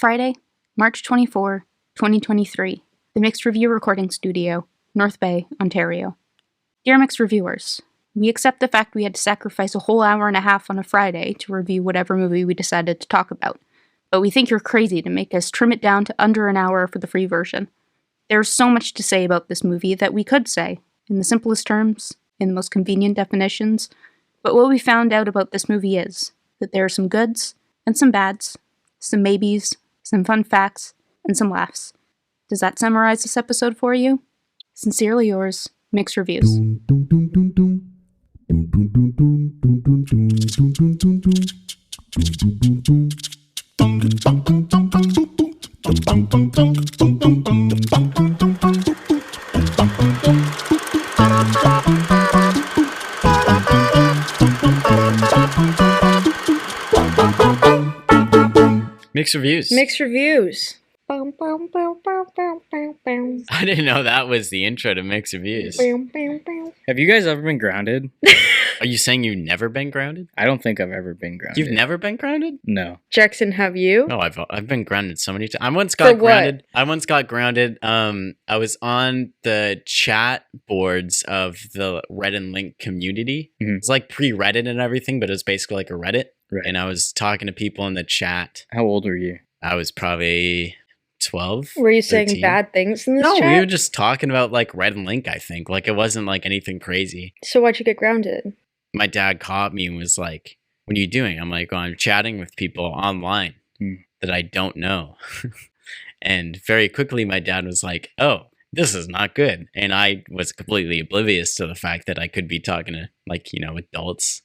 Friday, March 24, 2023, the Mixed Review Recording Studio, North Bay, Ontario. Dear Mixed Reviewers, we accept the fact we had to sacrifice a whole hour and a half on a Friday to review whatever movie we decided to talk about, but we think you're crazy to make us trim it down to under an hour for the free version. There's so much to say about this movie that we could say, in the simplest terms, in the most convenient definitions, but what we found out about this movie is that there are some goods and some bads, some maybes, some fun facts, and some laughs. Does that summarize this episode for you? Sincerely yours, Mixed Reviews. Mixed Reviews. Mixed Reviews. I didn't know that was the intro to Mixed Reviews. Have you guys ever been grounded? Are you saying you've never been grounded? I don't think I've ever been grounded. You've never been grounded? No. Jackson, have you? No, I've been grounded so many times. I once got grounded. I was on the chat boards of the Reddit and Link community. Mm-hmm. It's like pre-Reddit and everything, but it was basically like a Reddit. Right. And I was talking to people in the chat. How old were you? I was probably 12. Were you 13. saying bad things in this chat? No, we were just talking about like Reddit and Link, I think. Like it wasn't like anything crazy. So why'd you get grounded? My dad caught me and was like, "What are you doing?" I'm like, "Oh, I'm chatting with people online that I don't know." And very quickly my dad was like, "Oh, this is not good." And I was completely oblivious to the fact that I could be talking to adults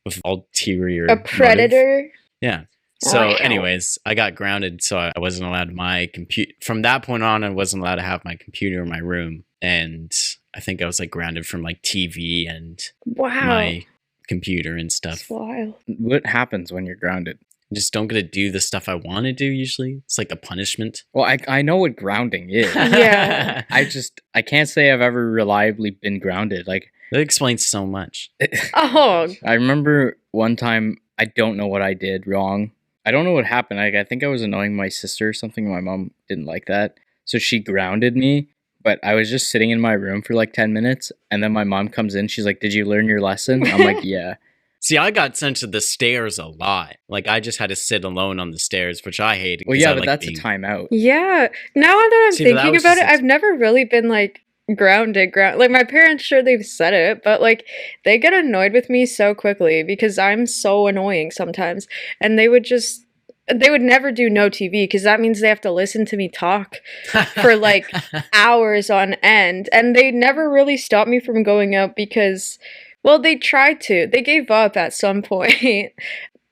with ulterior predator motive. Yeah. So anyways, I got grounded, so I wasn't allowed my computer. From that point on, I wasn't allowed to have my computer in my room. And I think I was like grounded from like TV and my computer and stuff. That's wild. What happens when you're grounded? I just don't get to do the stuff I want to do usually. It's like a punishment. Well, I know what grounding is. Yeah. I can't say I've ever reliably been grounded. Like that explains so much. Oh. I remember one time, I don't know what I did wrong. I don't know what happened. I think I was annoying my sister or something. My mom didn't like that. So she grounded me, but I was just sitting in my room for like 10 minutes. And then my mom comes in. She's like, "Did you learn your lesson?" I'm like, "Yeah." See, I got sent to the stairs a lot. Like I just had to sit alone on the stairs, which I hated. Well, yeah, but that's a timeout. Yeah. Now that I'm thinking about it, I've never really been like grounded. Like my parents, sure, they've said it, but like they get annoyed with me so quickly because I'm so annoying sometimes, and they would never do no TV because that means they have to listen to me talk for like hours on end, and they never really stopped me from going out because, well, they tried to. They gave up at some point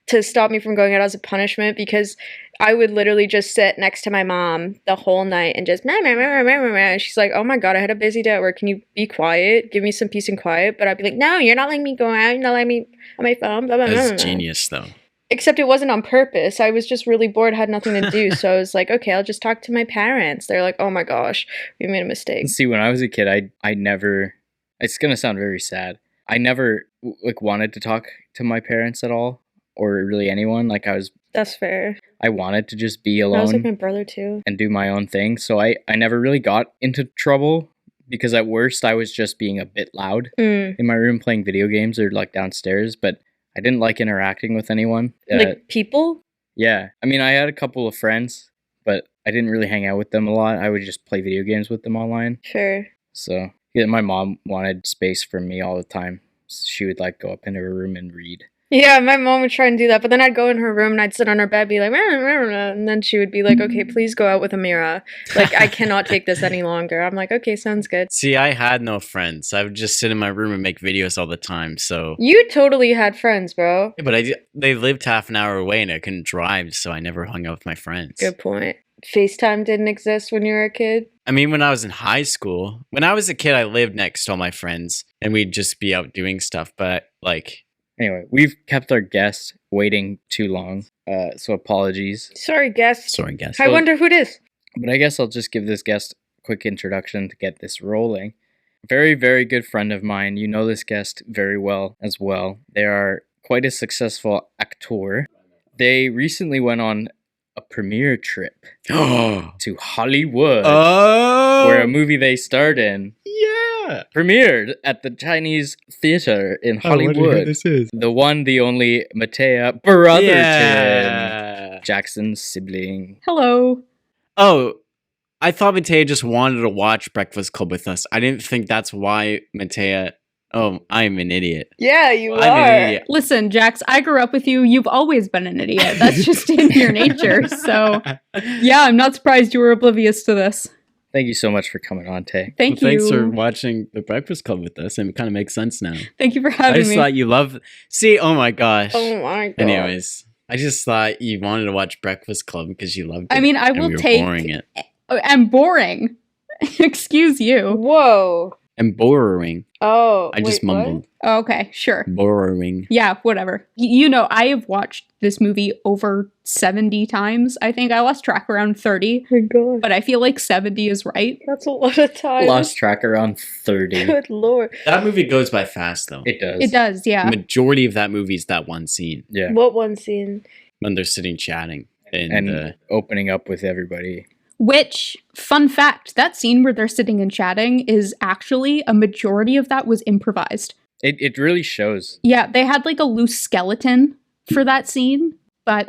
to stop me from going out as a punishment because I would literally just sit next to my mom the whole night and just and she's like, "Oh my god, I had a busy day at work. Can you be quiet? Give me some peace and quiet." But I'd be like, "No, you're not letting me go out. You're not letting me on my phone." Blah, blah, blah, That's genius, though. Except it wasn't on purpose. I was just really bored, had nothing to do. So I was like, okay, I'll just talk to my parents. They're like, "Oh my gosh, we made a mistake." See, when I was a kid, I never, it's going to sound very sad. I never like wanted to talk to my parents at all or really anyone. Like That's fair. I wanted to just be alone. I was like my brother too. And do my own thing. So I never really got into trouble because at worst I was just being a bit loud in my room playing video games or like downstairs. But I didn't like interacting with anyone. Like people? Yeah. I mean, I had a couple of friends, but I didn't really hang out with them a lot. I would just play video games with them online. Sure. So yeah, my mom wanted space from me all the time. She would like go up into her room and read. Yeah, my mom would try and do that, but then I'd go in her room and I'd sit on her bed, be like, and then she would be like, "Okay, please go out with Amira. Like, I cannot take this any longer." I'm like, "Okay, sounds good." See, I had no friends. I would just sit in my room and make videos all the time, so... You totally had friends, bro. Yeah, but they lived half an hour away and I couldn't drive, so I never hung out with my friends. Good point. FaceTime didn't exist when you were a kid? I mean, when I was in high school, when I was a kid, I lived next to all my friends, and we'd just be out doing stuff, but, like... Anyway, we've kept our guest waiting too long, so apologies. Sorry, guest. I wonder who it is. But I guess I'll just give this guest a quick introduction to get this rolling. Very, very good friend of mine. You know this guest very well as well. They are quite a successful actor. They recently went on a premiere trip Oh, to Hollywood, where a movie they starred in yeah, premiered at the Chinese theater in Hollywood. this is. The one, the only Mattea Brotherton, Yeah. Jackson's sibling. Hello. Oh, I thought Mattea just wanted to watch Breakfast Club with us. I didn't think that's why Mattea. Oh, I'm an idiot. Yeah, you I'm an idiot. Listen, Jax, I grew up with you. You've always been an idiot. That's just in your nature. So, yeah, I'm not surprised you were oblivious to this. Thank you so much for coming on, Tay. Thank Well, you. thanks for watching the Breakfast Club with us, and it kind of makes sense now. Thank you for I having just me. thought you love. See, oh my gosh. Oh my god. Anyways, I just thought you wanted to watch Breakfast Club because you loved it. I mean, I and will we were take. boring it. I'm boring. Excuse you. Whoa. And borrowing. Oh. I just wait, what? mumbled. Oh, okay, sure. Borrowing. Yeah, whatever. You know, I have watched this movie over 70 times. I think I lost track around 30, Oh my god. but I feel like 70 is right. That's a lot of time. Lost track around 30. Good lord. That movie goes by fast, though. It does. It does, The yeah. majority of that movie is that one scene Yeah. What one scene? when they're sitting chatting. And opening up with everybody. Which, fun fact, that scene where they're sitting and chatting is actually, a majority of that was improvised. It really shows. Yeah, they had like a loose skeleton for that scene, but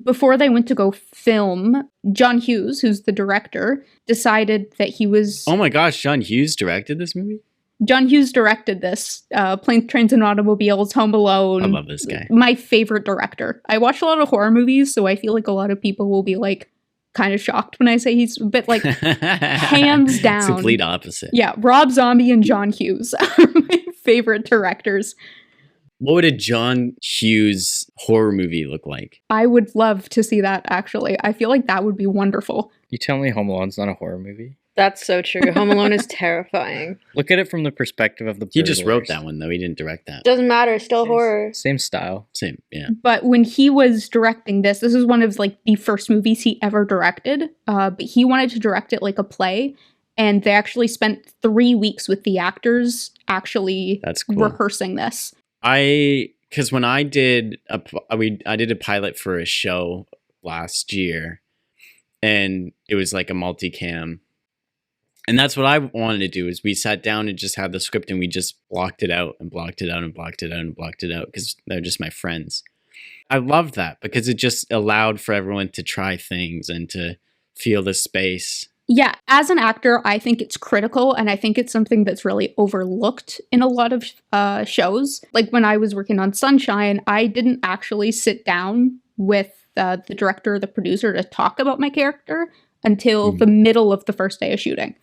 before they went to go film, John Hughes, who's the director, decided that he was... Oh my gosh, John Hughes directed this movie? John Hughes directed this. Planes, Trains, and Automobiles, Home Alone. I love this guy. My favorite director. I watch a lot of horror movies, so I feel like a lot of people will be like kind of shocked when I say he's a bit like... hands down. It's complete opposite. Yeah, Rob Zombie and John Hughes are my favorite directors. What would a John Hughes horror movie look like? I would love to see that, actually. I feel like that would be wonderful. You tell me Home Alone's not a horror movie? That's so true. Home Alone is terrifying. Look at it from the perspective of the He just wrote burglars. that one, though. He didn't direct that. Doesn't matter, still horror. Same style. Same, yeah. But when he was directing this is one of like the first movies he ever directed. But he wanted to direct it like a play. And they actually spent 3 weeks with the actors actually That's cool. rehearsing this. Because when I did I did a pilot for a show last year, and it was like a multicam. And that's what I wanted to do, is we sat down and just had the script and we just blocked it out and blocked it out and blocked it out and blocked it out because they're just my friends. I loved that because it just allowed for everyone to try things and to feel the space. Yeah, as an actor, I think it's critical, and I think it's something that's really overlooked in a lot of shows. Like when I was working on Sunshine, I didn't actually sit down with the director or the producer to talk about my character until the middle of the first day of shooting.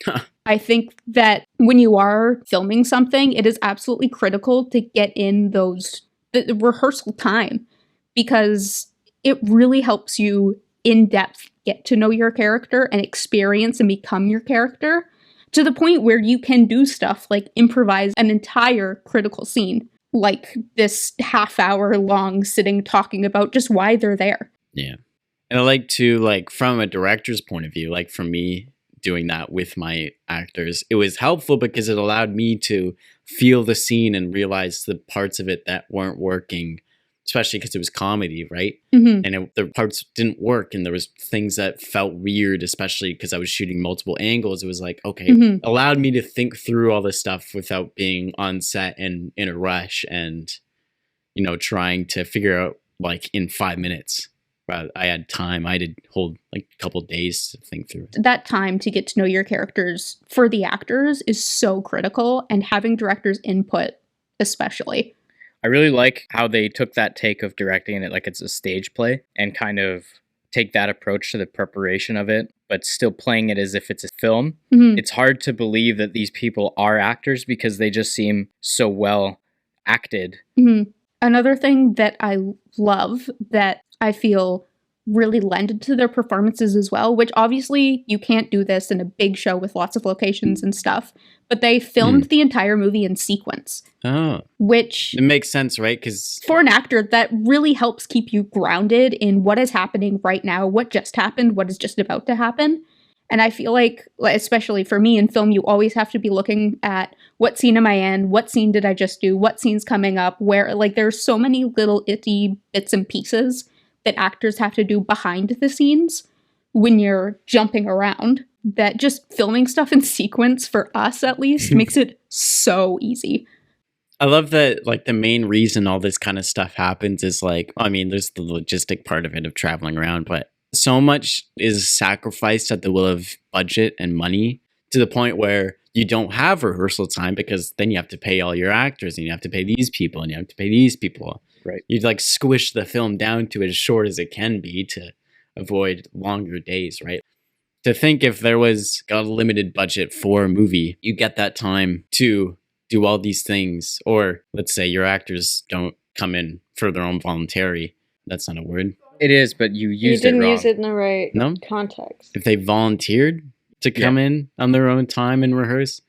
I think that when you are filming something, it is absolutely critical to get in the rehearsal time, because it really helps you in depth get to know your character and experience and become your character to the point where you can do stuff like improvise an entire critical scene, like this half-hour long sitting talking about just why they're there. Yeah. And I like to, like, from a director's point of view, like for me doing that with my actors, it was helpful because it allowed me to feel the scene and realize the parts of it that weren't working, especially because it was comedy, right? Mm-hmm. And the parts didn't work, and there was things that felt weird, especially because I was shooting multiple angles. It was like, okay, allowed me to think through all this stuff without being on set and in a rush and, you know, trying to figure out like in 5 minutes. I had time. I had to hold like a couple days to think through it. That time to get to know your characters for the actors is so critical, and having directors' input especially. I really like how they took that take of directing it like it's a stage play and kind of take that approach to the preparation of it, but still playing it as if it's a film. Mm-hmm. It's hard to believe that these people are actors because they just seem so well acted. Mm-hmm. Another thing that I love that I feel really lended to their performances as well, which obviously you can't do this in a big show with lots of locations and stuff, but they filmed the entire movie in sequence. Oh, which it makes sense, right? Because for an actor, that really helps keep you grounded in what is happening right now, what just happened, what is just about to happen. And I feel like, especially for me in film, you always have to be looking at what scene am I in? What scene did I just do? What scene's coming up? Where, like, there's so many little itty bits and pieces that actors have to do behind the scenes when you're jumping around, that just filming stuff in sequence, for us at least, makes it so easy. I love that, like, the main reason all this kind of stuff happens is, like, I mean, there's the logistic part of it of traveling around, but so much is sacrificed at the will of budget and money to the point where you don't have rehearsal time, because then you have to pay all your actors and you have to pay these people and you have to pay these people. Right. You'd like squish the film down to as short as it can be to avoid longer days, right? To think if there was a limited budget for a movie, you get that time to do all these things. Or let's say your actors don't come in for their own voluntary. That's not a word. It is, but you used you didn't it wrong. use it in the right No? context. If they volunteered to come in on their own time and rehearse,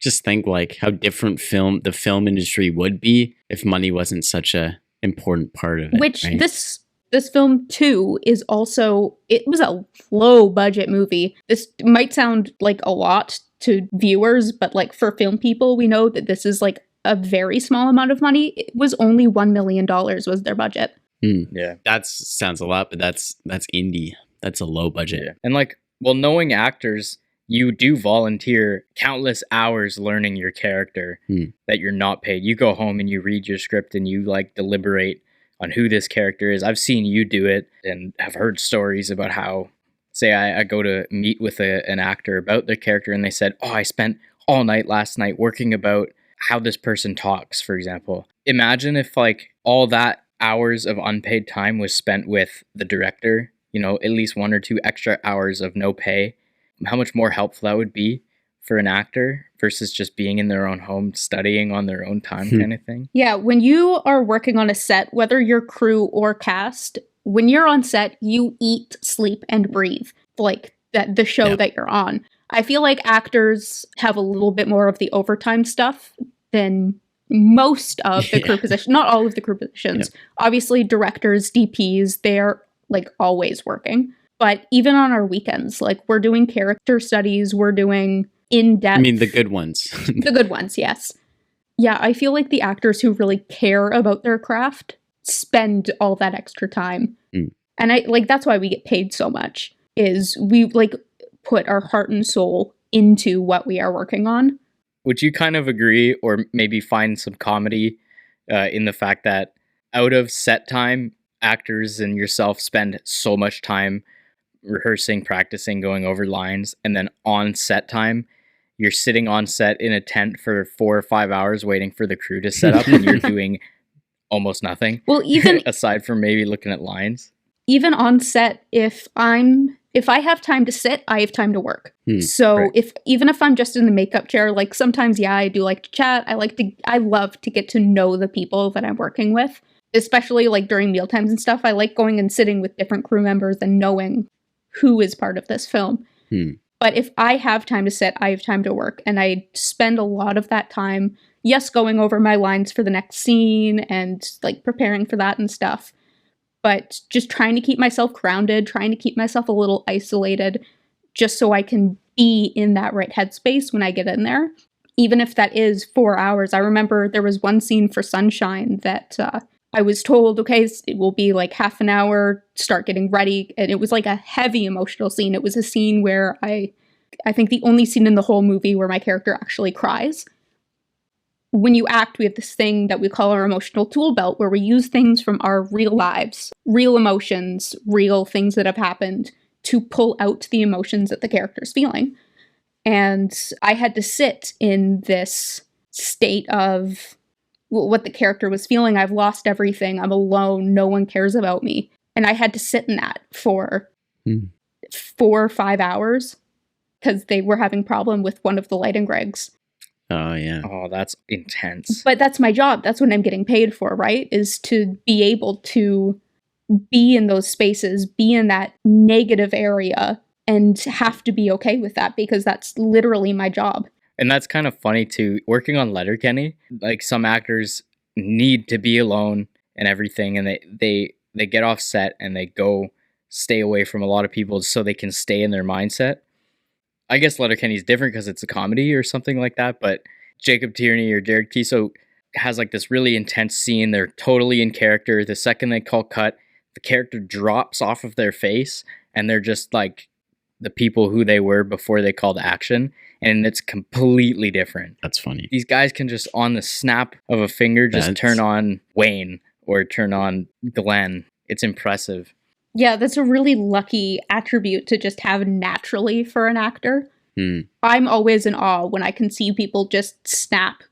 just think like how different the film industry would be if money wasn't such a important part of it. Which right? this film too is also, it was a low budget movie. This might sound like a lot to viewers, but like for film people, we know that this is like a very small amount of money. It was only $1 million was their budget. Yeah. That sounds a lot, but that's indie. That's a low budget. Yeah. And like, well, knowing actors, you do volunteer countless hours learning your character that you're not paid. You go home and you read your script and you like deliberate on who this character is. I've seen you do it and have heard stories about how, say I go to meet with an actor about their character and they said, oh, I spent all night last night working about how this person talks, for example. Imagine if like all that hours of unpaid time was spent with the director, you know, at least 1 or 2 extra hours of no pay. How much more helpful that would be for an actor versus just being in their own home, studying on their own time kind of thing. Yeah, when you are working on a set, whether you're crew or cast, when you're on set, you eat, sleep, and breathe like the show that you're on. I feel like actors have a little bit more of the overtime stuff than most of the crew positions. Not all of the crew positions. Obviously, directors, DPs, they're like always working. But even on our weekends, like we're doing character studies, we're doing in-depth... I mean, the good ones. The good ones, yes. Yeah, I feel like the actors who really care about their craft spend all that extra time. And I like that's why we get paid so much, is we like put our heart and soul into what we are working on. Would you kind of agree or maybe find some comedy in the fact that out of set time, actors and yourself spend so much time rehearsing, practicing, going over lines, and then on set time, you're sitting on set in a tent for 4 or 5 hours waiting for the crew to set up and you're doing almost nothing. Well, even aside from maybe looking at lines. Even on set, if I have time to sit, I have time to work. So even if I'm just in the makeup chair, like sometimes, I do like to chat. I love to get to know the people that I'm working with, especially like during meal times and stuff. I like going and sitting with different crew members and knowing who is part of this film. But if I have time to sit, I have time to work. And I spend a lot of that time, yes, going over my lines for the next scene and like preparing for that and stuff. But just trying to keep myself grounded, trying to keep myself a little isolated, just so I can be in that right headspace when I get in there. Even if that is 4 hours. I remember there was one scene for Sunshine that I was told, okay, it will be like half an hour, start getting ready. And it was like a heavy emotional scene. It was a scene where I think the only scene in the whole movie where my character actually cries. When you act, we have this thing that we call our emotional tool belt, where we use things from our real lives, real emotions, real things that have happened to pull out the emotions that the character's feeling. And I had to sit in this state of what the character was feeling. I've lost everything. I'm alone. No one cares about me. And I had to sit in that for 4 or 5 hours because they were having problem with one of the lighting rigs. Oh, yeah. Oh, that's intense. But that's my job. That's what I'm getting paid for, right? Is to be able to be in those spaces, be in that negative area, and have to be okay with that because that's literally my job. And that's kind of funny too. Working on Letterkenny, like some actors need to be alone and everything, and they get off set and they go stay away from a lot of people so they can stay in their mindset. I guess Letterkenny is different because it's a comedy or something like that, but Jacob Tierney or Derek Tiso has like this really intense scene. They're totally in character. The second they call cut, the character drops off of their face and they're just like the people who they were before they called action, and it's completely different. That's funny. These guys can just on the snap of a finger just turn on Wayne or turn on Glenn. It's impressive. Yeah, that's a really lucky attribute to just have naturally for an actor. I'm always in awe when I can see people just snap,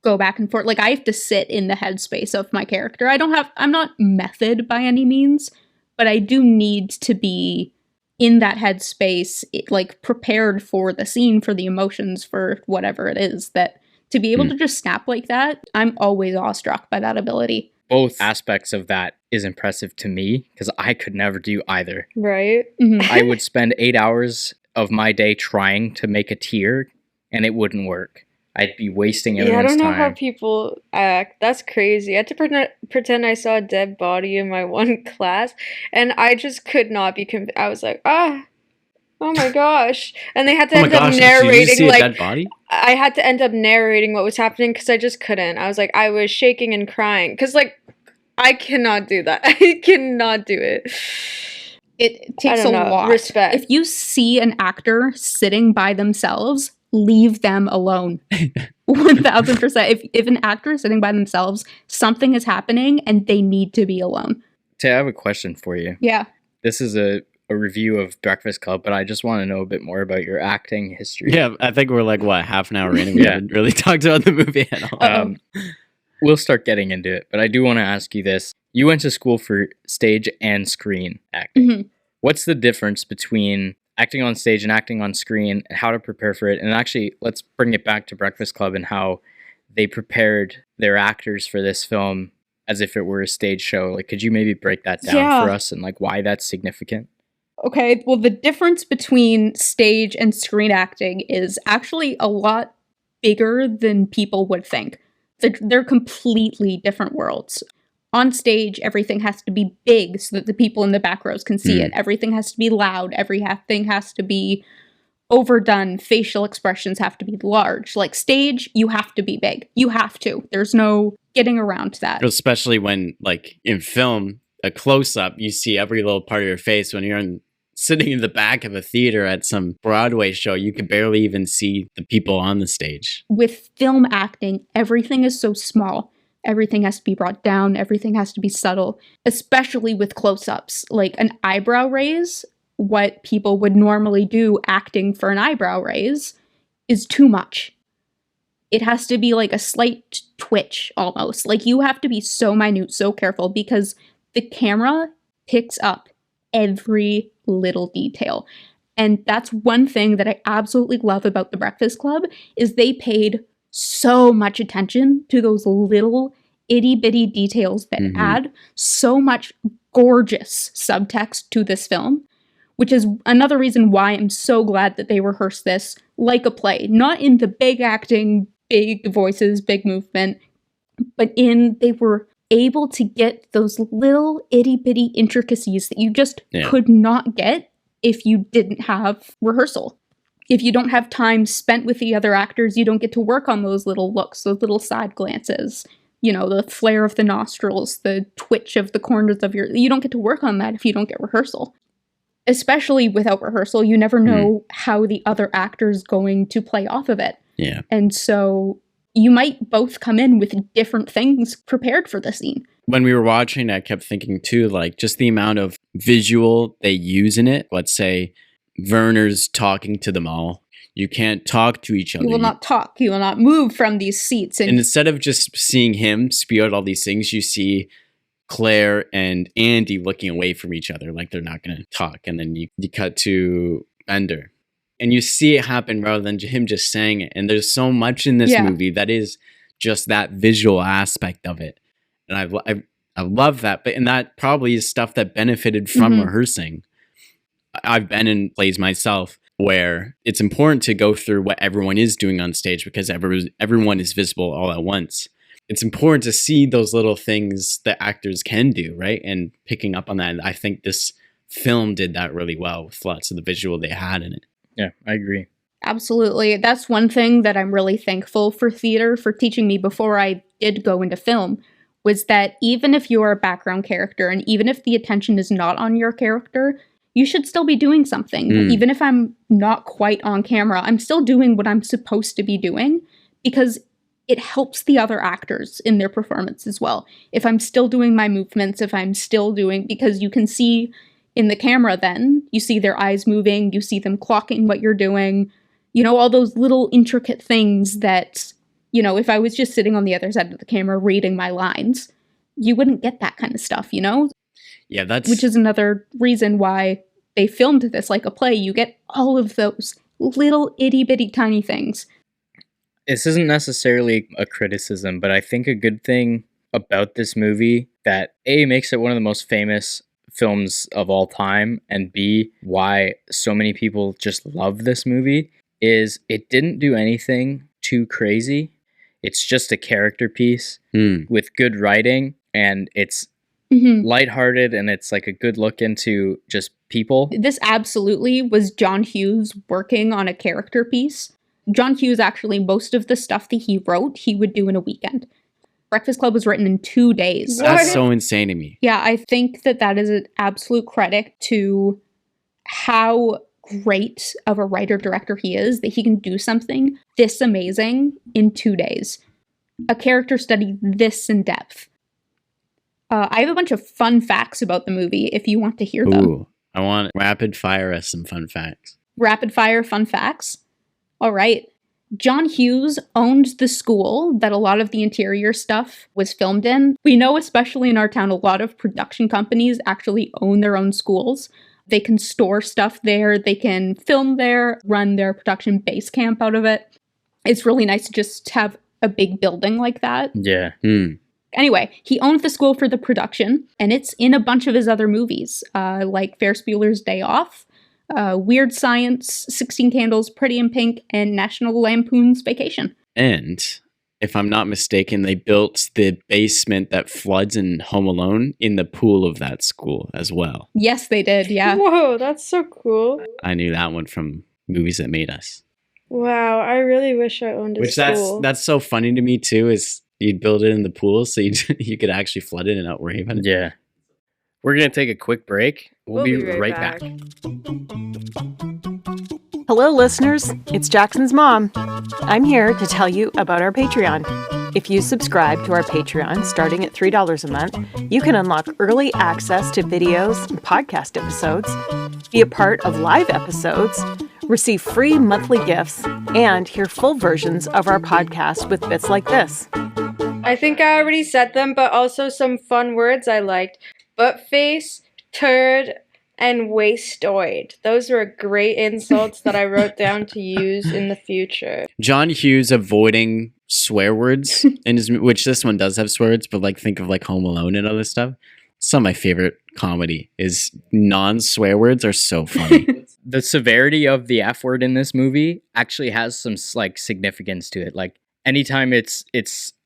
go back and forth. Like, I have to sit in the headspace of my character. I'm not method by any means, but I do need to be in that headspace, like prepared for the scene, for the emotions, for whatever it is. That to be able to just snap like that, I'm always awestruck by that ability. Both aspects of that is impressive to me because I could never do either. Right? I would spend 8 hours of my day trying to make a tear and it wouldn't work. I'd be wasting everyone's time. Yeah, I don't know how people act. That's crazy. I had to pretend I saw a dead body in my one class, and I just could not be I was like, oh my gosh. And they had to end up narrating. Did you see a dead body? I had to end up narrating what was happening because I just couldn't. I was like, I was shaking and crying because, like, I cannot do that. I cannot do it. It takes a lot. Respect. If you see an actor sitting by themselves, leave them alone. 1000%. If an actor is sitting by themselves, something is happening and they need to be alone. Tay, I have a question for you. Yeah. This is a review of Breakfast Club, but I just want to know a bit more about your acting history. Yeah, I think we're like, half an hour in and we haven't really talked about the movie at all. We'll start getting into it, but I do want to ask you this. You went to school for stage and screen acting. What's the difference between acting on stage and acting on screen, and how to prepare for it? And actually, let's bring it back to Breakfast Club and how they prepared their actors for this film as if it were a stage show. Like, could you maybe break that down for us and like why that's significant? Okay, well, the difference between stage and screen acting is actually a lot bigger than people would think. They're completely different worlds. On stage, everything has to be big so that the people in the back rows can see it. Everything has to be loud. Everything has to be overdone. Facial expressions have to be large. Like, stage, you have to be big. You have to. There's no getting around that. Especially when, like, in film, a close-up, you see every little part of your face. When you're sitting in the back of a theater at some Broadway show, you can barely even see the people on the stage. With film acting, everything is so small. Everything has to be brought down. Everything has to be subtle, especially with close-ups. Like an eyebrow raise, what people would normally do acting for an eyebrow raise is too much. It has to be like a slight twitch almost. Like, you have to be so minute, so careful, because the camera picks up every little detail. And that's one thing that I absolutely love about The Breakfast Club is they paid so much attention to those little itty-bitty details that add so much gorgeous subtext to this film, which is another reason why I'm so glad that they rehearsed this like a play. Not in the big acting, big voices, big movement, but they were able to get those little itty-bitty intricacies that you just could not get if you didn't have rehearsal. If you don't have time spent with the other actors, you don't get to work on those little looks, those little side glances, you know, the flare of the nostrils, the twitch of the corners of you don't get to work on that if you don't get rehearsal. Especially without rehearsal, you never know how the other actor's going to play off of it. Yeah. And so you might both come in with different things prepared for the scene. When we were watching, I kept thinking too, like, just the amount of visual they use in it. Let's say Werner's talking to them all. You can't talk to each other. You will not talk. You will not move from these seats. And instead of just seeing him spew out all these things, you see Claire and Andy looking away from each other like they're not going to talk. And then you cut to Bender. And you see it happen rather than him just saying it. And there's so much in this movie that is just that visual aspect of it. And I love that. And that probably is stuff that benefited from rehearsing. I've been in plays myself where it's important to go through what everyone is doing on stage because everyone is visible all at once. It's important to see those little things that actors can do, right? And picking up on that. And I think this film did that really well with lots of the visual they had in it. Yeah, I agree. Absolutely. That's one thing that I'm really thankful for theater for teaching me before I did go into film, was that even if you're a background character and even if the attention is not on your character, you should still be doing something. Even if I'm not quite on camera, I'm still doing what I'm supposed to be doing because it helps the other actors in their performance as well. If I'm still doing my movements, if I'm still doing, because you can see in the camera then, you see their eyes moving, you see them clocking what you're doing, you know, all those little intricate things that, you know, if I was just sitting on the other side of the camera reading my lines, you wouldn't get that kind of stuff, you know? Yeah, which is another reason why they filmed this like a play. You get all of those little itty bitty tiny things. This isn't necessarily a criticism, but I think a good thing about this movie that A, makes it one of the most famous films of all time, and B, why so many people just love this movie, is it didn't do anything too crazy. It's just a character piece with good writing, and it's lighthearted, and it's like a good look into just people. This absolutely was John Hughes working on a character piece. John Hughes, actually, most of the stuff that he wrote, he would do in a weekend. Breakfast Club was written in 2 days. That's so insane to me. Yeah, I think that is an absolute credit to how great of a writer-director he is, that he can do something this amazing in 2 days. A character study this in depth. I have a bunch of fun facts about the movie if you want to hear them. Ooh, I want rapid fire us some fun facts. Rapid fire fun facts? All right. John Hughes owned the school that a lot of the interior stuff was filmed in. We know, especially in our town, a lot of production companies actually own their own schools. They can store stuff there, they can film there, run their production base camp out of it. It's really nice to just have a big building like that. Yeah. Anyway, he owned the school for the production, and it's in a bunch of his other movies, like Ferris Bueller's Day Off, Weird Science, 16 Candles, Pretty in Pink, and National Lampoon's Vacation. And if I'm not mistaken, they built the basement that floods in Home Alone in the pool of that school as well. Yes, they did, yeah. Whoa, that's so cool. I knew that one from Movies That Made Us. Wow, I really wish I owned a school. That's so funny to me too, is you'd build it in the pool so you could actually flood it and not worry about it. Yeah. We're going to take a quick break. We'll be right back. Hello, listeners. It's Jackson's mom. I'm here to tell you about our Patreon. If you subscribe to our Patreon starting at $3 a month, you can unlock early access to videos and podcast episodes, be a part of live episodes, receive free monthly gifts, and hear full versions of our podcast with bits like this. I think I already said them, but also some fun words I liked. Buttface, turd, and wastoid. Those were great insults that I wrote down to use in the future. John Hughes avoiding swear words, which this one does have swear words, but like think of like Home Alone and other stuff. Some of my favorite comedy is non-swear words are so funny. The severity of the F word in this movie actually has some like significance to it. Like anytime it's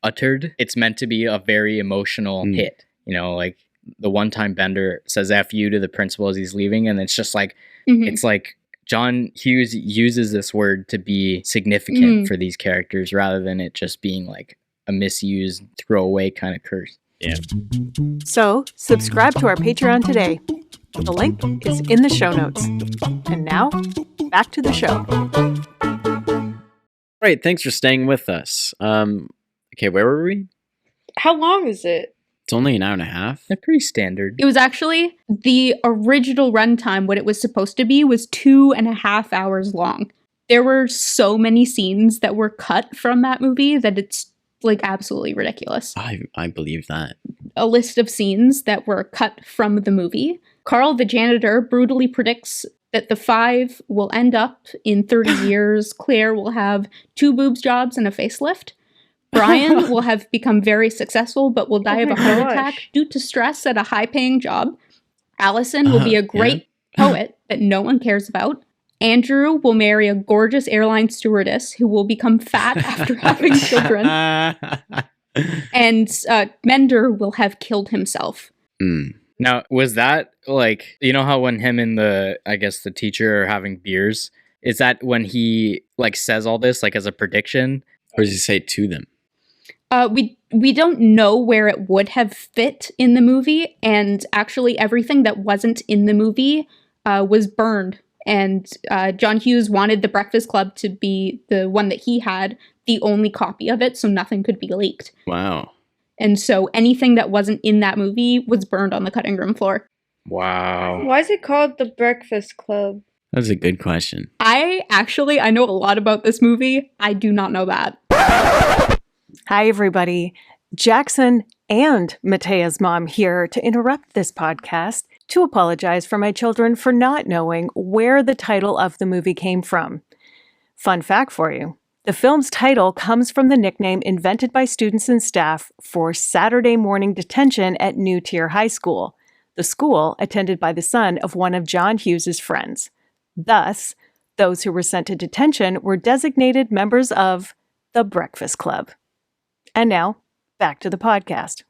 uttered, it's meant to be a very emotional hit. You know, like the one time Bender says F you to the principal as he's leaving, and it's just like it's like John Hughes uses this word to be significant for these characters rather than it just being like a misused throwaway kind of curse. Yeah. So, subscribe to our Patreon today. The link is in the show notes. And now, back to the show. All right, thanks for staying with us. Okay, where were we? How long is it? It's only an hour and a half. They're pretty standard. It was actually, the original runtime, what it was supposed to be, was 2.5 hours long. There were so many scenes that were cut from that movie that it's like absolutely ridiculous. I believe that. A list of scenes that were cut from the movie. Carl, the janitor, brutally predicts that the 5 will end up in 30 years. Claire will have 2 boobs jobs and a facelift. Brian will have become very successful, but will die of a heart attack due to stress at a high-paying job. Allison will be a great poet that no one cares about. Andrew will marry a gorgeous airline stewardess who will become fat after having children. And Mender will have killed himself. Now, was that like, you know how when him and the teacher are having beers, is that when he like says all this like as a prediction? Or does he say it to them? We don't know where it would have fit in the movie, and actually everything that wasn't in the movie was burned. And John Hughes wanted the Breakfast Club to be the one that he had, the only copy of it, so nothing could be leaked. Wow. And so anything that wasn't in that movie was burned on the cutting room floor. Wow. Why is it called The Breakfast Club? That's a good question. I know a lot about this movie. I do not know that. Hi, everybody. Jackson and Mattea's mom here to interrupt this podcast to apologize for my children for not knowing where the title of the movie came from. Fun fact for you. The film's title comes from the nickname invented by students and staff for Saturday morning detention at New Tier High School, the school attended by the son of one of John Hughes' friends. Thus, those who were sent to detention were designated members of the Breakfast Club. And now, back to the podcast.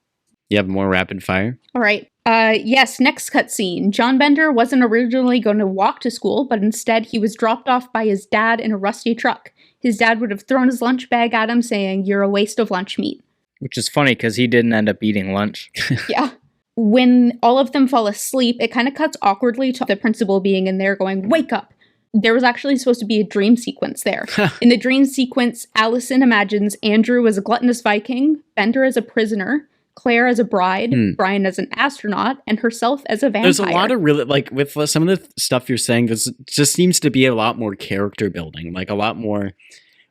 You have more rapid fire? All right. Yes, next cutscene. John Bender wasn't originally going to walk to school, but instead he was dropped off by his dad in a rusty truck. His dad would have thrown his lunch bag at him, saying, "You're a waste of lunch meat." Which is funny because he didn't end up eating lunch. Yeah. When all of them fall asleep, it kind of cuts awkwardly to the principal being in there going, "Wake up." There was actually supposed to be a dream sequence there. In the dream sequence, Allison imagines Andrew as a gluttonous Viking, Bender as a prisoner, Claire as a bride, Brian as an astronaut, and herself as a vampire. There's a lot of really, like, with some of the stuff you're saying, there just seems to be a lot more character building, like a lot more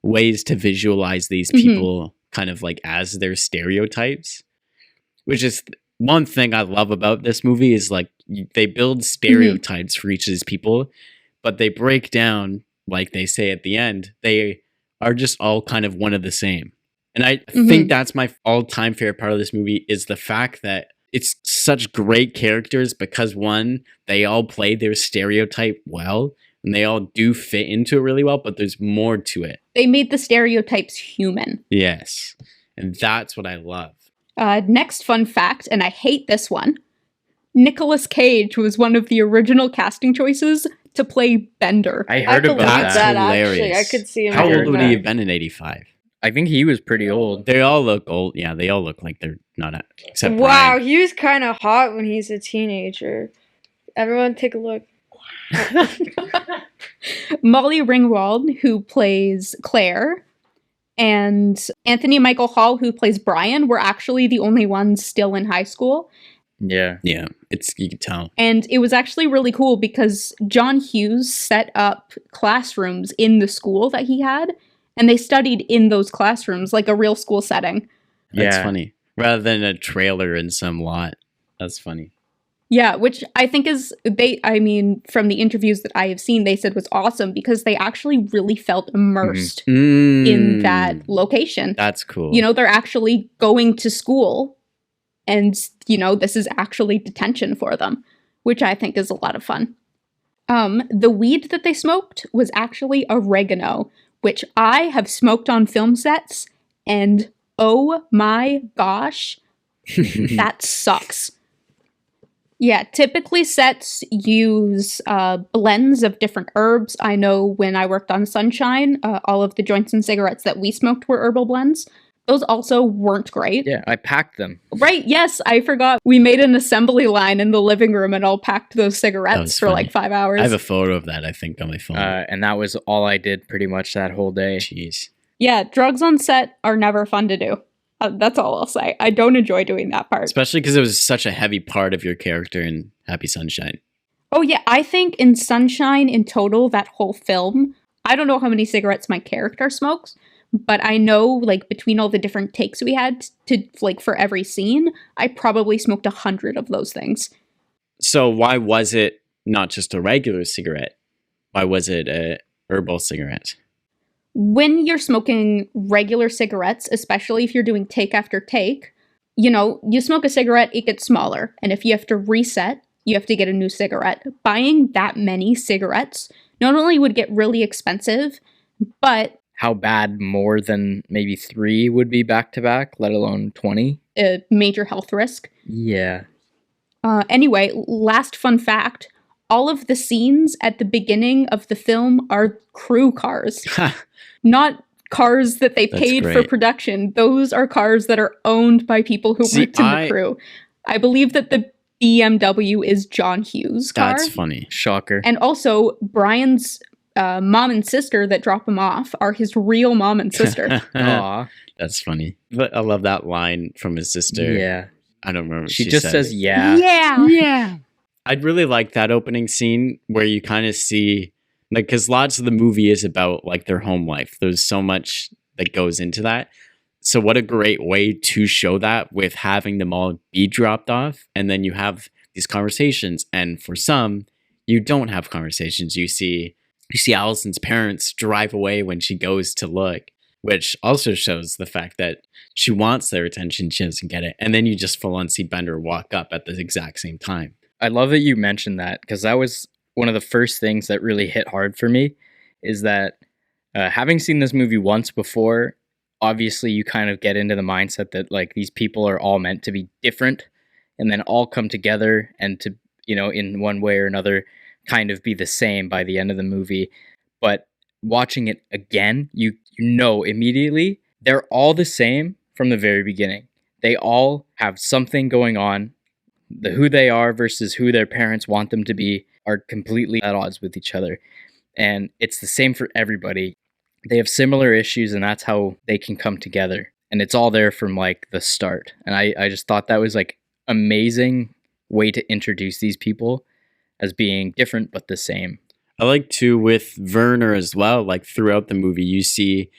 ways to visualize these people kind of like as their stereotypes, which is one thing I love about this movie is like they build stereotypes for each of these people, but they break down, like they say at the end, they are just all kind of one of the same. And I think that's my all-time favorite part of this movie is the fact that it's such great characters because, one, they all play their stereotype well, and they all do fit into it really well, but there's more to it. They made the stereotypes human. Yes. And that's what I love. Next fun fact, and I hate this one, Nicolas Cage was one of the original casting choices to play Bender. I heard about That's that. hilarious. Actually, I could see him. How doing old would that. he have been in 85? I think he was pretty old. They all look old. Yeah, they all look like they're not, except Wow, Brian. he was kind of hot when he's a teenager. Everyone take a look. Molly Ringwald, who plays Claire, and Anthony Michael Hall, who plays Brian, were actually the only ones still in high school. Yeah. Yeah, you can tell. And it was actually really cool because John Hughes set up classrooms in the school that he had, and they studied in those classrooms like a real school setting. That's Yeah. funny. Rather than a trailer in some lot. That's funny. Yeah, which I think is, from the interviews that I have seen, they said was awesome because they actually really felt immersed in that location. That's cool. You know, they're actually going to school and, you know, this is actually detention for them, which I think is a lot of fun. The weed that they smoked was actually oregano, which I have smoked on film sets, and oh my gosh, that sucks. Yeah, typically sets use blends of different herbs. I know when I worked on Sunshine, all of the joints and cigarettes that we smoked were herbal blends. Those also weren't great. Yeah, I packed them. Right, yes, I forgot. We made an assembly line in the living room and all packed those That cigarettes was for funny. like 5 hours. I have a photo of that, I think, on my phone. And that was all I did pretty much that whole day. Jeez. Yeah, drugs on set are never fun to do. That's all I'll say. I don't enjoy doing that part. Especially because it was such a heavy part of your character in Happy Sunshine. Oh yeah, I think in Sunshine, in total, that whole film, I don't know how many cigarettes my character smokes, but I know, like, between all the different takes we had to, like, for every scene, I probably smoked 100 of those things. So why was it not just a regular cigarette? Why was it a herbal cigarette? When you're smoking regular cigarettes, especially if you're doing take after take, you know, you smoke a cigarette, it gets smaller. And if you have to reset, you have to get a new cigarette. Buying that many cigarettes not only would get really expensive, but How bad more than maybe 3 would be back to back, let alone 20? a major health risk. Yeah. Anyway, last fun fact, all of the scenes at the beginning of the film are crew cars. Not cars that they paid for production. Those are cars that are owned by people who worked in the crew. I believe that the BMW is John Hughes' car. That's funny. Shocker. And also, Brian's mom and sister that drop him off are his real mom and sister. Aw. That's funny. But I love that line from his sister. Yeah. I don't remember what she just says, yeah. Yeah. I'd really like that opening scene where you kind of see, like, because lots of the movie is about, like, their home life. There's so much that goes into that. So what a great way to show that with having them all be dropped off. And then you have these conversations. And for some, you don't have conversations. You see Allison's parents drive away when she goes to look, which also shows the fact that she wants their attention. She doesn't get it. And then you just full on see Bender walk up at the exact same time. I love that you mentioned that, because that was one of the first things that really hit hard for me, is that having seen this movie once before, obviously you kind of get into the mindset that, like, these people are all meant to be different and then all come together and to, you know, in one way or another kind of be the same by the end of the movie. But watching it again, you know immediately they're all the same from the very beginning. They all have something going on. Who they are versus who their parents want them to be are completely at odds with each other. And it's the same for everybody. They have similar issues, and that's how they can come together. And it's all there from, like, the start. And I just thought that was, like, amazing way to introduce these people as being different but the same. I like too with Werner as well. Like, throughout the movie, you see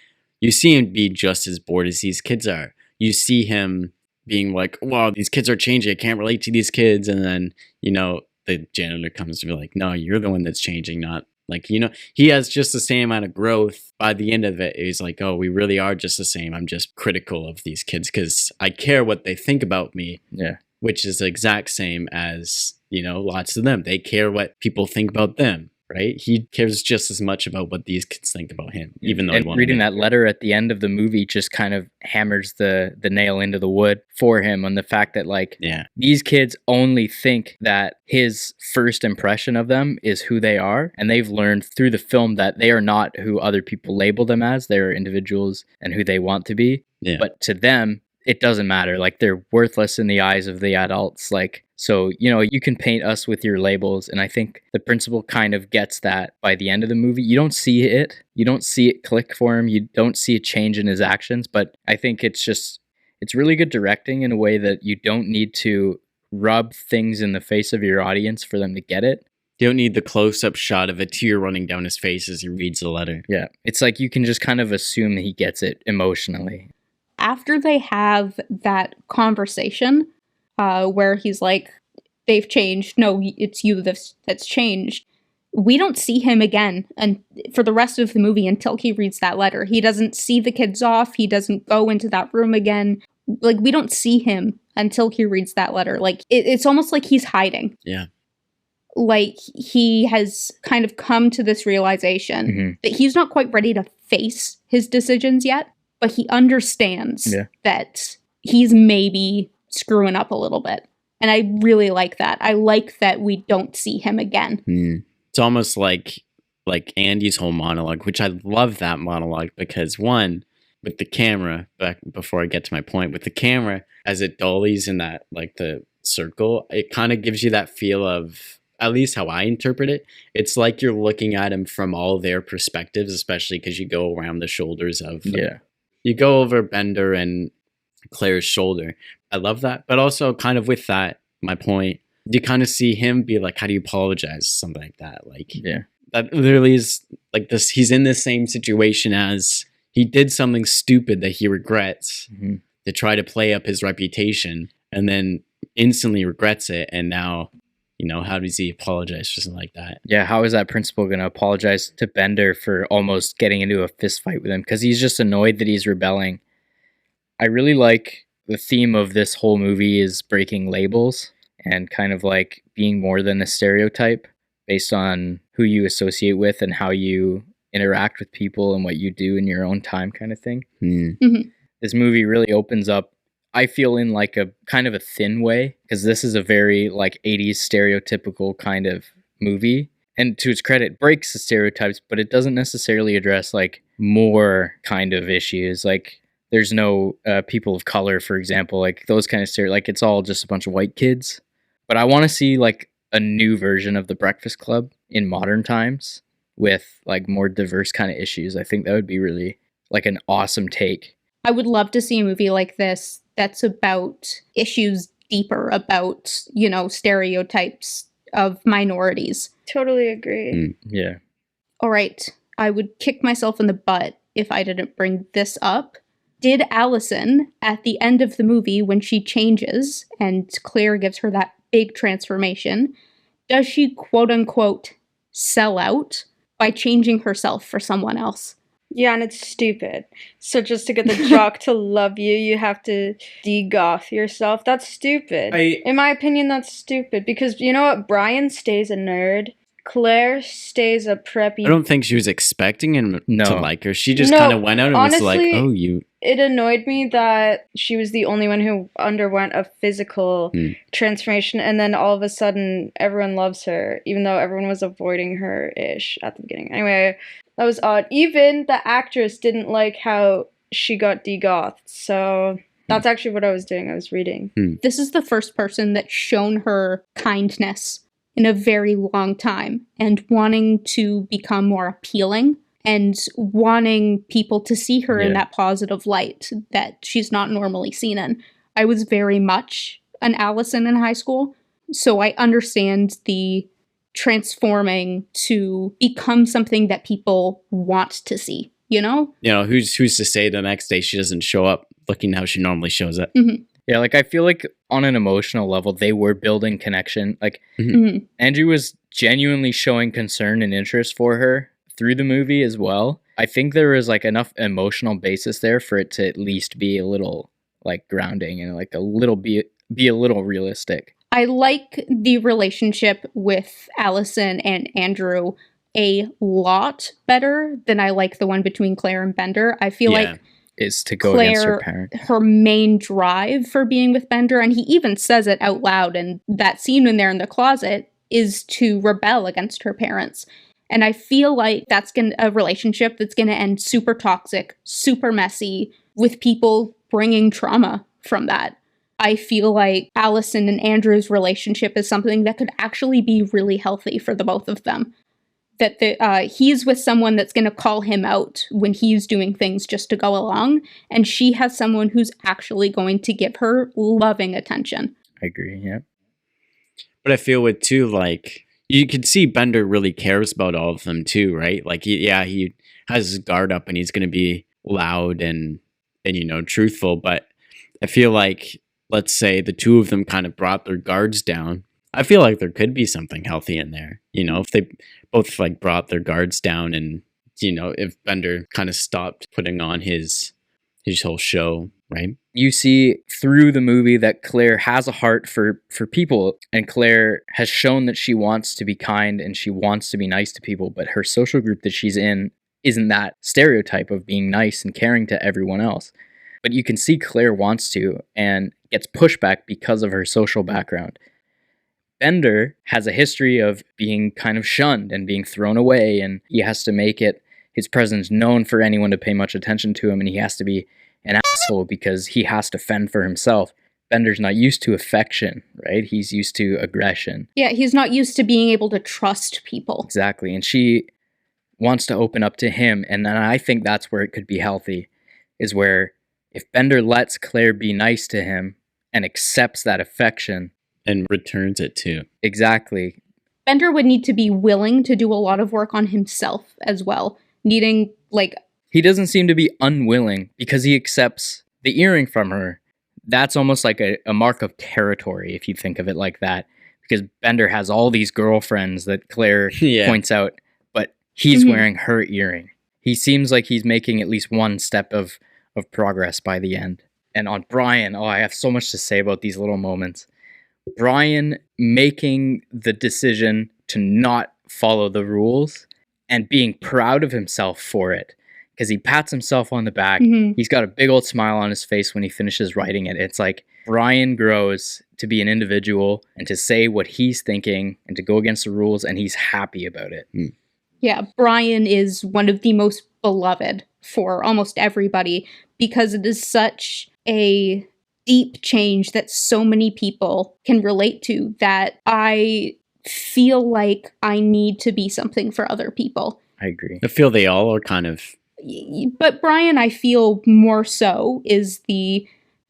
him be just as bored as these kids are. You see him being like, wow, these kids are changing. I can't relate to these kids. And then, you know, the janitor comes to be like, no, you're the one that's changing, not like, you know, he has just the same amount of growth. By the end of it, he's like, oh, we really are just the same. I'm just critical of these kids because I care what they think about me. Yeah. Which is the exact same as, you know, lots of them. They care what people think about them. Right? He cares just as much about what these kids think about him, even though reading that letter at the end of the movie just kind of hammers the nail into the wood for him on the fact that, like, these kids only think that his first impression of them is who they are, and they've learned through the film that they are not who other people label them as. They are individuals and who they want to be. Yeah. But to them, it doesn't matter. Like, they're worthless in the eyes of the adults. Like, so, you know, you can paint us with your labels. And I think the principal kind of gets that by the end of the movie. You don't see it. You don't see it click for him. You don't see a change in his actions. But I think it's really good directing in a way that you don't need to rub things in the face of your audience for them to get it. You don't need the close-up shot of a tear running down his face as he reads the letter. Yeah. It's like you can just kind of assume that he gets it emotionally. After they have that conversation where he's like, they've changed. No, it's you that's changed. We don't see him again and for the rest of the movie until he reads that letter. He doesn't see the kids off. He doesn't go into that room again. Like, we don't see him until he reads that letter. Like, it's almost like he's hiding. Yeah. Like, he has kind of come to this realization that he's not quite ready to face his decisions yet. But he understands that he's maybe screwing up a little bit. And I really like that. I like that we don't see him again. It's almost like Andy's whole monologue, which I love that monologue because, one, with the camera, back before I get to my point, with the camera, as it dollies in that, like, the circle, it kind of gives you that feel of, at least how I interpret it, it's like you're looking at him from all their perspectives, especially because you go around the shoulders of... You go over Bender and Claire's shoulder. I love that. But also kind of with that, my point, you kind of see him be like, how do you apologize? Something like that. Like, that literally is like this. He's in the same situation as he did something stupid that he regrets to try to play up his reputation and then instantly regrets it. And now, you know, how does he apologize for something like that? Yeah, how is that principal going to apologize to Bender for almost getting into a fist fight with him? Because he's just annoyed that he's rebelling. I really like the theme of this whole movie is breaking labels and kind of like being more than a stereotype based on who you associate with and how you interact with people and what you do in your own time kind of thing. This movie really opens up, I feel, in like a kind of a thin way, because this is a very like 80s stereotypical kind of movie. And to its credit, breaks the stereotypes, but it doesn't necessarily address like more kind of issues. Like there's no people of color, for example, like those kind of like it's all just a bunch of white kids. But I want to see like a new version of The Breakfast Club in modern times with like more diverse kind of issues. I think that would be really like an awesome take. I would love to see a movie like this that's about issues deeper, about, you know, stereotypes of minorities. Totally agree. Yeah. All right. I would kick myself in the butt if I didn't bring this up. Did Allison, at the end of the movie, when she changes and Claire gives her that big transformation, does she quote unquote sell out by changing herself for someone else? Yeah, and it's stupid. So just to get the jock to love you, you have to de-goth yourself. That's stupid. In my opinion, that's stupid. Because you know what? Brian stays a nerd. Claire stays a preppy. I don't think she was expecting him to like her. She just kind of went out and honestly, was like, oh, you... It annoyed me that she was the only one who underwent a physical transformation, and then all of a sudden, everyone loves her, even though everyone was avoiding her-ish at the beginning. Anyway, that was odd. Even the actress didn't like how she got de-gothed, so that's actually what I was doing. I was reading. This is the first person that's shown her kindness in a very long time, and wanting to become more appealing, and wanting people to see her in that positive light that she's not normally seen in. I was very much an Allison in high school, so I understand the transforming to become something that people want to see, you know? You know, who's to say the next day she doesn't show up looking how she normally shows up? Yeah, like I feel like on an emotional level, they were building connection. Like Andrew was genuinely showing concern and interest for her through the movie as well. I think there was like enough emotional basis there for it to at least be a little like grounding and like a little be a little realistic. I like the relationship with Allison and Andrew a lot better than I like the one between Claire and Bender. I feel like is to go Claire, against her parent. Her main drive for being with Bender, and he even says it out loud in that scene when they're in the closet, is to rebel against her parents. And I feel like that's a relationship that's going to end super toxic, super messy, with people bringing trauma from that. I feel like Allison and Andrew's relationship is something that could actually be really healthy for the both of them. That he's with someone that's going to call him out when he's doing things just to go along, and she has someone who's actually going to give her loving attention. I agree, yeah. But I feel with too, like, you can see Bender really cares about all of them too, right? Like, he has his guard up and he's going to be loud and you know, truthful. But I feel like, let's say the two of them kind of brought their guards down. I feel like there could be something healthy in there. You know, if they both like brought their guards down and, you know, if Bender kind of stopped putting on his whole show, right? You see through the movie that Claire has a heart for people, and Claire has shown that she wants to be kind and she wants to be nice to people, but her social group that she's in isn't that stereotype of being nice and caring to everyone else. But you can see Claire wants to and gets pushback because of her social background. Bender has a history of being kind of shunned and being thrown away, and he has to make it his presence known for anyone to pay much attention to him, and he has to be an asshole because he has to fend for himself. Bender's not used to affection, right? He's used to aggression. Yeah, he's not used to being able to trust people. Exactly, and she wants to open up to him, and then I think that's where it could be healthy, is where if Bender lets Claire be nice to him and accepts that affection, and returns it too. Exactly. Bender would need to be willing to do a lot of work on himself as well. Needing, like... He doesn't seem to be unwilling because he accepts the earring from her. That's almost like a mark of territory, if you think of it like that. Because Bender has all these girlfriends that Claire points out, but he's wearing her earring. He seems like he's making at least one step of progress by the end. And on Brian, I have so much to say about these little moments. Brian making the decision to not follow the rules and being proud of himself for it, because he pats himself on the back. He's got a big old smile on his face when he finishes writing it. It's like Brian grows to be an individual and to say what he's thinking and to go against the rules, and he's happy about it. Yeah, Brian is one of the most beloved for almost everybody, because it is such a deep change that so many people can relate to, that I feel like I need to be something for other people. I agree. I feel they all are kind of... But Brian, I feel more so is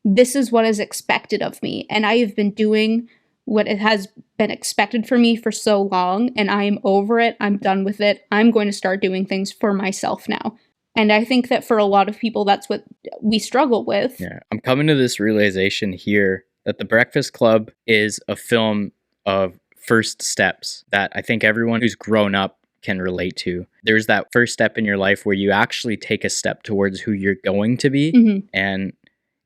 this is what is expected of me, and I have been doing what it has been expected for me for so long, and I am over it. I'm done with it. I'm going to start doing things for myself now. And I think that for a lot of people, that's what we struggle with. Yeah, I'm coming to this realization here that The Breakfast Club is a film of first steps that I think everyone who's grown up can relate to. There's that first step in your life where you actually take a step towards who you're going to be. Mm-hmm. And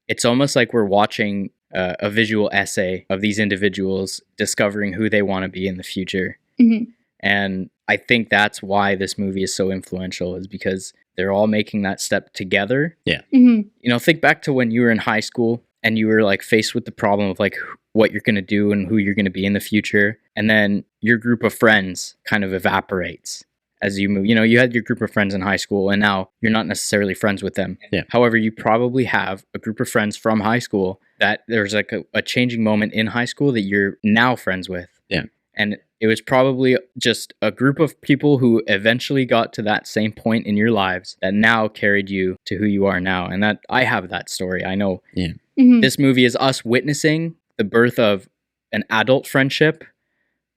it's almost like we're watching a visual essay of these individuals discovering who they want to be in the future. Mm-hmm. And I think that's why this movie is so influential, is because they're all making that step together. Yeah. Mm-hmm. You know, think back to when you were in high school and you were like faced with the problem of like what you're going to do and who you're going to be in the future. And then your group of friends kind of evaporates as you move. You know, you had your group of friends in high school and now you're not necessarily friends with them. Yeah. However, you probably have a group of friends from high school that there's like a changing moment in high school that you're now friends with. Yeah. And it was probably just a group of people who eventually got to that same point in your lives that now carried you to who you are now. And that I have that story. I know. Yeah. Mm-hmm. This movie is us witnessing the birth of an adult friendship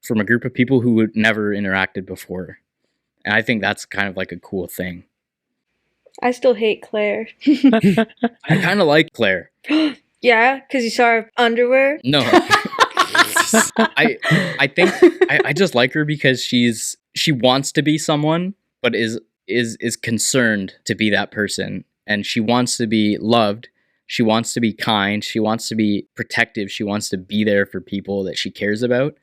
from a group of people who had never interacted before. And I think that's kind of like a cool thing. I still hate Claire. I kind of like Claire. Yeah, because you saw her underwear? No. I think I just like her because she wants to be someone, but is concerned to be that person. And she wants to be loved. She wants to be kind. She wants to be protective. She wants to be there for people that she cares about.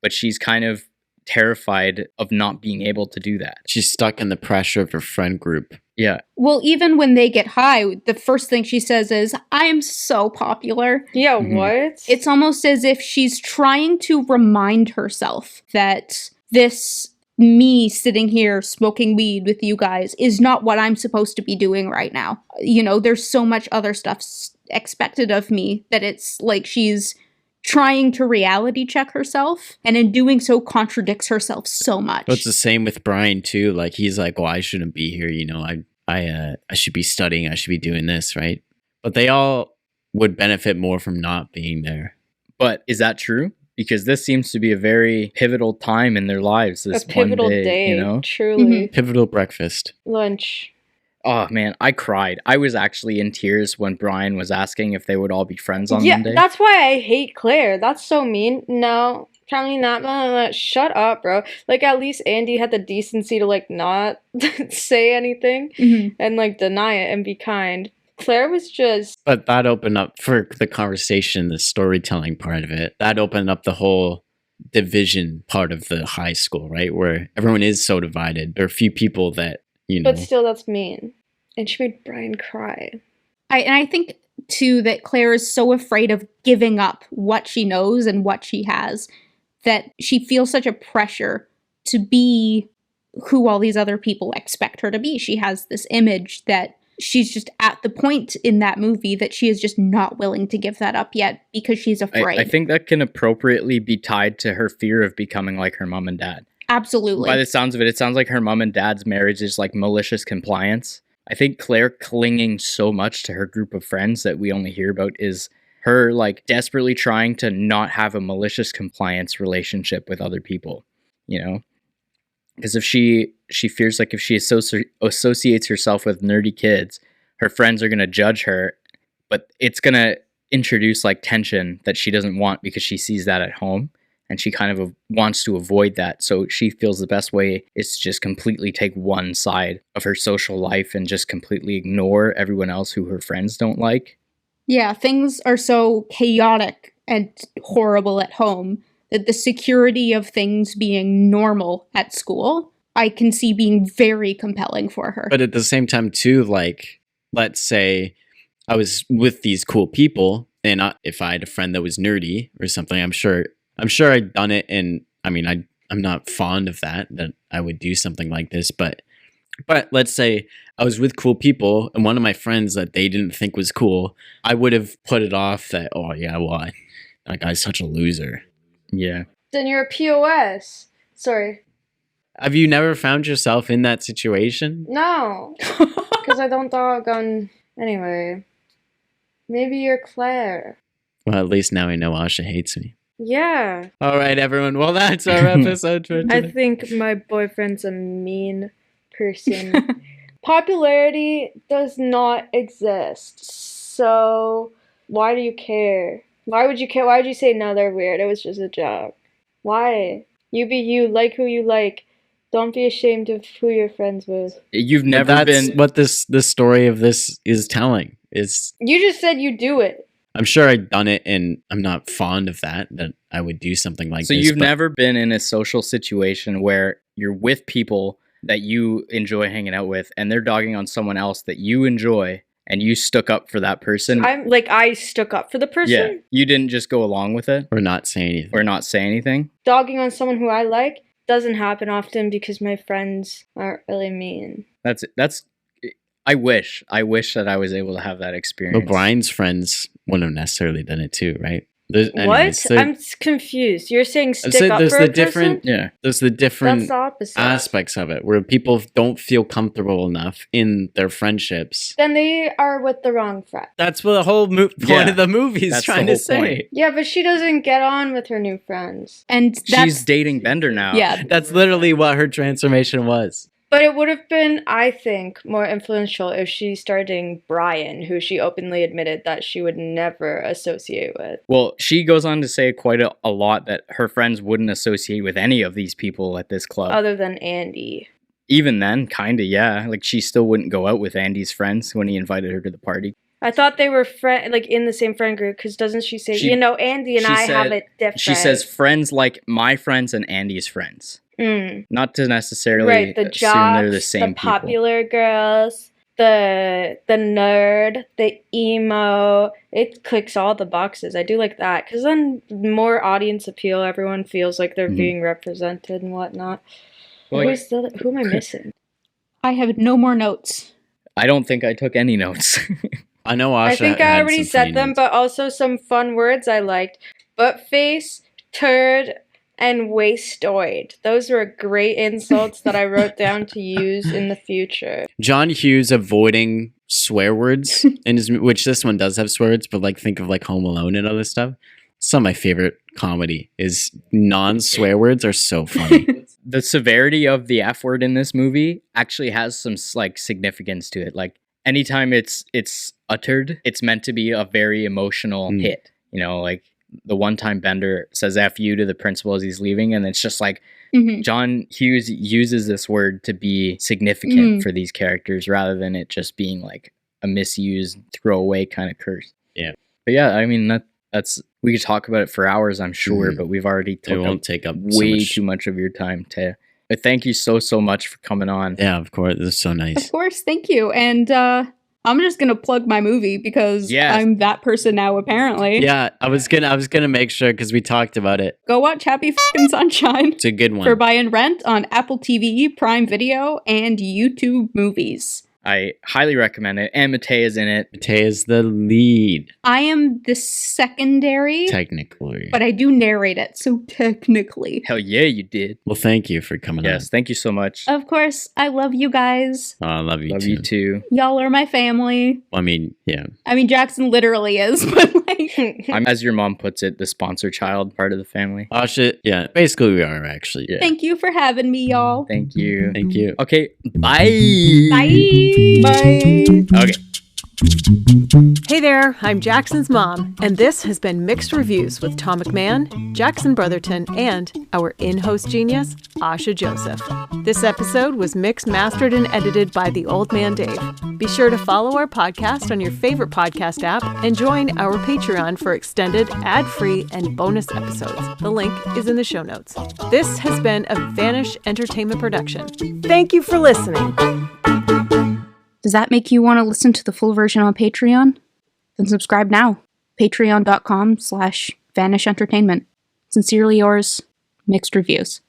But she's kind of terrified of not being able to do that. She's stuck in the pressure of her friend group. Yeah. Well, even when they get high, the first thing she says is, I am so popular. Yeah, Mhm. what? It's almost as if she's trying to remind herself that this me sitting here smoking weed with you guys is not what I'm supposed to be doing right now. You know, there's so much other stuff expected of me that it's like she's trying to reality check herself, and in doing so contradicts herself so much. But it's the same with Brian too. Like he's like, well, I shouldn't be here. You know, I should be studying. I should be doing this, right? But they all would benefit more from not being there. But is that true? Because this seems to be a very pivotal time in their lives. This a pivotal one day, you know? truly. Mhm. Pivotal breakfast. Lunch. Oh man, I cried. I was actually in tears when Brian was asking if they would all be friends on Yeah, Monday. that's why I hate Claire. That's so mean. No, probably not. Shut up, bro. Like, at least Andy had the decency to, like, not say anything Mhm. and, like, deny it and be kind. Claire was just... But that opened up for the conversation, the storytelling part of it. That opened up the whole division part of the high school, right? Where everyone is so divided. There are a few people that, you know. But still, that's mean. And she made Brian cry. I think, too, that Claire is so afraid of giving up what she knows and what she has that she feels such a pressure to be who all these other people expect her to be. She has this image that she's just at the point in that movie that she is just not willing to give that up yet because she's afraid. I think that can appropriately be tied to her fear of becoming like her mom and dad. Absolutely. By the sounds of it, it sounds like her mom and dad's marriage is like malicious compliance. I think Claire clinging so much to her group of friends that we only hear about is her like desperately trying to not have a malicious compliance relationship with other people, you know? Because if she fears like if she associates herself with nerdy kids, her friends are going to judge her, but it's going to introduce like tension that she doesn't want because she sees that at home. And she kind of wants to avoid that. So she feels the best way is to just completely take one side of her social life and just completely ignore everyone else who her friends don't like. Yeah, things are so chaotic and horrible at home that the security of things being normal at school, I can see being very compelling for her. But at the same time, too, like, let's say I was with these cool people, and if I had a friend that was nerdy or something, I'm sure I'd done it, and I mean, I'm not fond of that I would do something like this, but But let's say I was with cool people and one of my friends that they didn't think was cool, I would have put it off that, oh yeah, well, that guy's such a loser. Yeah. Then you're a POS. Sorry. Have you never found yourself in that situation? No. Because I don't dog on... Anyway. Maybe you're Claire. Well, at least now I know Asha hates me. Yeah. All right, everyone. Well, that's our episode for today. I think my boyfriend's a mean person. Popularity does not exist. So, why do you care? Why would you care? Why would you say, no, they're weird? It was just a joke. Why? You be you, like who you like. Don't be ashamed of who you're friends with. You've never been... That's what this story of this is telling. You just said you do it. I'm sure I've done it, and I'm not fond of that I would do something like this. So you've never been in a social situation where you're with people that you enjoy hanging out with, and they're dogging on someone else that you enjoy, and you stuck up for that person? I stuck up for the person? Yeah. You didn't just go along with it? Or not say anything. Or not say anything? Dogging on someone who I like doesn't happen often because my friends aren't really mean. That's I wish that I was able to have that experience. But Brian's friends wouldn't have necessarily done it too, right? What? I'm confused. You're saying stick up for a person? Yeah. There's the different That's the opposite. aspects of it where people don't feel comfortable enough in their friendships. Then they are with the wrong friend. That's what the whole point of the movie is trying to say. Point. Yeah, but she doesn't get on with her new friends. And she's dating Bender now. Yeah. That's literally what her transformation was. But it would have been, I think, more influential if she started dating Brian, who she openly admitted that she would never associate with. Well, she goes on to say quite a lot that her friends wouldn't associate with any of these people at this club. Other than Andy. Even then, kinda, yeah. Like, she still wouldn't go out with Andy's friends when he invited her to the party. I thought they were in the same friend group, because doesn't she say, Andy and I have it different. She says friends like my friends and Andy's friends. Not to necessarily the assume jocks, they're the same the popular girls, the nerd, the emo. It clicks all the boxes. I do like that, because then more audience appeal. Everyone feels like they're being represented and whatnot. Who am I missing? I have no more notes. I don't think I took any notes. I know Asha I think I already said them, but also some fun words I liked. Butt face, turd, and wastoid. Those were great insults that I wrote down to use in the future. John Hughes avoiding swear words, which this one does have swear words, but think of Home Alone and other stuff. Some of my favorite comedy is non-swear words are so funny. The severity of the F word in this movie actually has some significance to it. Like anytime it's uttered, it's meant to be a very emotional hit. The one time Bender says F you to the principal as he's leaving, and it's just John Hughes uses this word to be significant for these characters rather than it just being a misused throwaway kind of curse. Yeah. But yeah, I mean that's we could talk about it for hours, I'm sure, but we've already take up way too much of your time, Taya. But thank you so much for coming on. Yeah, of course. This is so nice. Of course, thank you. And I'm just gonna plug my movie because I'm that person now, apparently. Yeah, I was gonna make sure because we talked about it. Go watch Happy Fucking Sunshine. It's a good one. For buy and rent on Apple TV, Prime Video, and YouTube Movies. I highly recommend it. And Mattea's in it. Mattea's the lead. I am the secondary. Technically. But I do narrate it, so technically. Hell yeah, you did. Well, thank you for coming on. Yes, thank you so much. Of course, I love you guys. Oh, I love you too. Love you too. Y'all are my family. I mean, yeah. I mean, Jackson literally is, but I'm, as your mom puts it, the sponsor child part of the family. Oh, shit. Yeah, basically we are, actually. Yeah. Thank you for having me, y'all. Thank you. Thank you. Okay, bye. Bye. Bye. Okay. Hey there, I'm Jackson's mom, and this has been Mixed Reviews with Tom McMahon, Jackson Brotherton, and our in-host genius, Asha Joseph. This episode was mixed, mastered, and edited by TheOldManDave. Be sure to follow our podcast on your favorite podcast app and join our Patreon for extended, ad-free, and bonus episodes. The link is in the show notes. This has been a Vanish Entertainment production. Thank you for listening. Does that make you want to listen to the full version on Patreon? Then subscribe now. Patreon.com/Vanish Entertainment. Sincerely yours, Mixed Reviews.